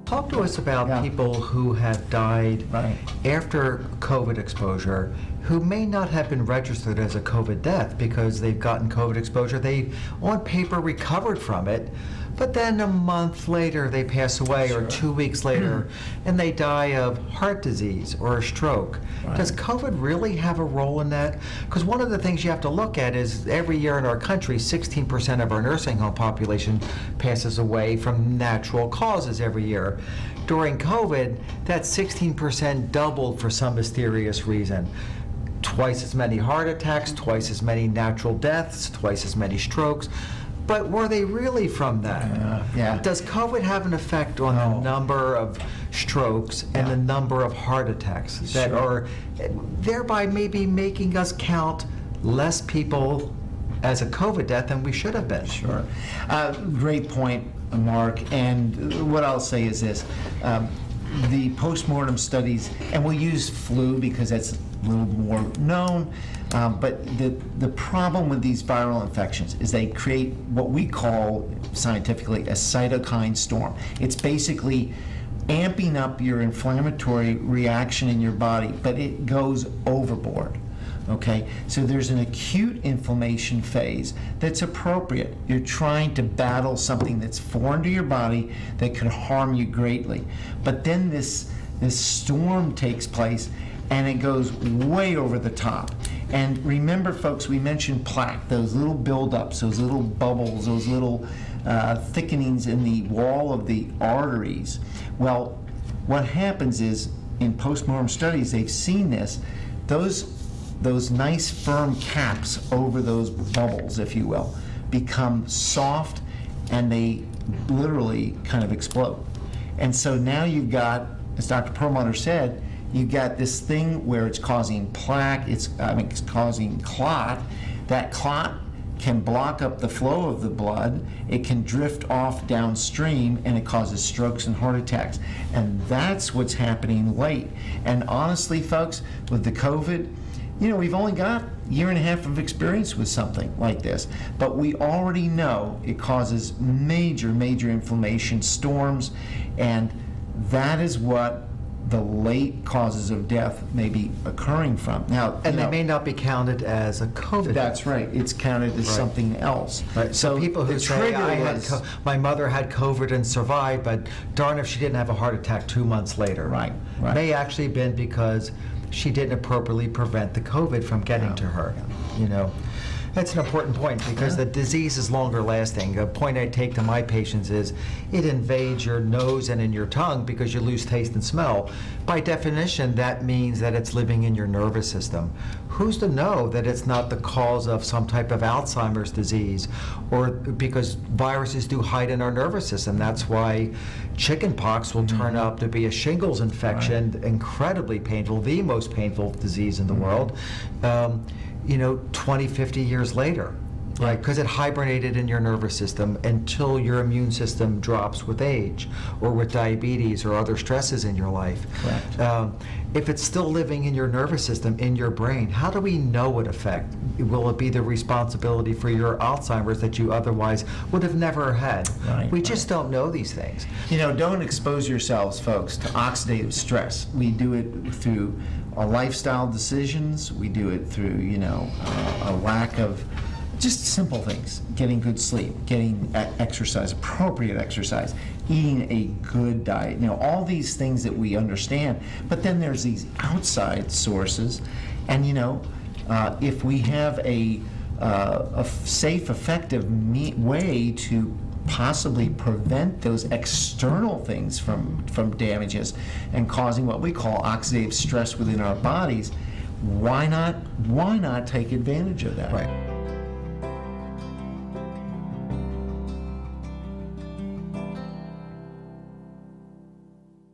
Talk to us about people who have died after COVID exposure who may not have been registered as a COVID death because they've gotten COVID exposure. They, on paper, recovered from it, but then a month later they pass away, or 2 weeks later, and they die of heart disease or a stroke. Does COVID really have a role in that? Because one of the things you have to look at is every year in our country, 16% of our nursing home population passes away from natural causes every year. During COVID, that 16% doubled for some mysterious reason. Twice as many heart attacks, twice as many natural deaths, twice as many strokes. But were they really from that? Does COVID have an effect on the number of strokes and the number of heart attacks that are thereby maybe making us count less people as a COVID death than we should have been? Sure. Great point, Mark. And what I'll say is this. The postmortem studies, and we'll use flu because that's a little more known, but the problem with these viral infections is they create what we call scientifically a cytokine storm. It's basically amping up your inflammatory reaction in your body, but it goes overboard. Okay, so there's an acute inflammation phase that's appropriate. You're trying to battle something that's foreign to your body that could harm you greatly. But then this storm takes place and it goes way over the top. And remember, folks, we mentioned plaque, those little buildups, those little bubbles, those little thickenings in the wall of the arteries. Well, what happens is in postmortem studies, they've seen this, those nice firm caps over those bubbles, if you will, become soft and they literally kind of explode. And so now you've got, as Dr. Perlmutter said, you've got this thing where it's causing plaque, it's causing clot. That clot can block up the flow of the blood, it can drift off downstream, and it causes strokes and heart attacks. And that's what's happening late. And honestly, folks, with the COVID, you know, we've only got a year and a half of experience with something like this, but we already know it causes major, major inflammation storms, and that is what the late causes of death may be occurring from. Now, and they may not be counted as a COVID. That's right. It's counted as something else. Right. So people who say, my mother had COVID and survived, but darn if she didn't have a heart attack 2 months later. Right. May actually have been because she didn't appropriately prevent the COVID from getting to her. You know, that's an important point because the disease is longer lasting. A point I take to my patients is it invades your nose and in your tongue because you lose taste and smell. By definition, that means that it's living in your nervous system. Who's to know that it's not the cause of some type of Alzheimer's disease, or because viruses do hide in our nervous system. That's why chickenpox will turn up to be a shingles infection, incredibly painful, the most painful disease in the world, you know, 20, 50 years later. Right, because it hibernated in your nervous system until your immune system drops with age or with diabetes or other stresses in your life. Correct. If it's still living in your nervous system, in your brain, how do we know what effect? Will it be the responsibility for your Alzheimer's that you otherwise would have never had? We just don't know these things. You know, don't expose yourselves, folks, to oxidative stress. We do it through our lifestyle decisions. We do it through, you know, a lack of just simple things, getting good sleep, getting exercise, appropriate exercise, eating a good diet, you know, all these things that we understand. But then there's these outside sources, and you know, if we have a safe, effective way to possibly prevent those external things from damages and causing what we call oxidative stress within our bodies, why not take advantage of that? Right.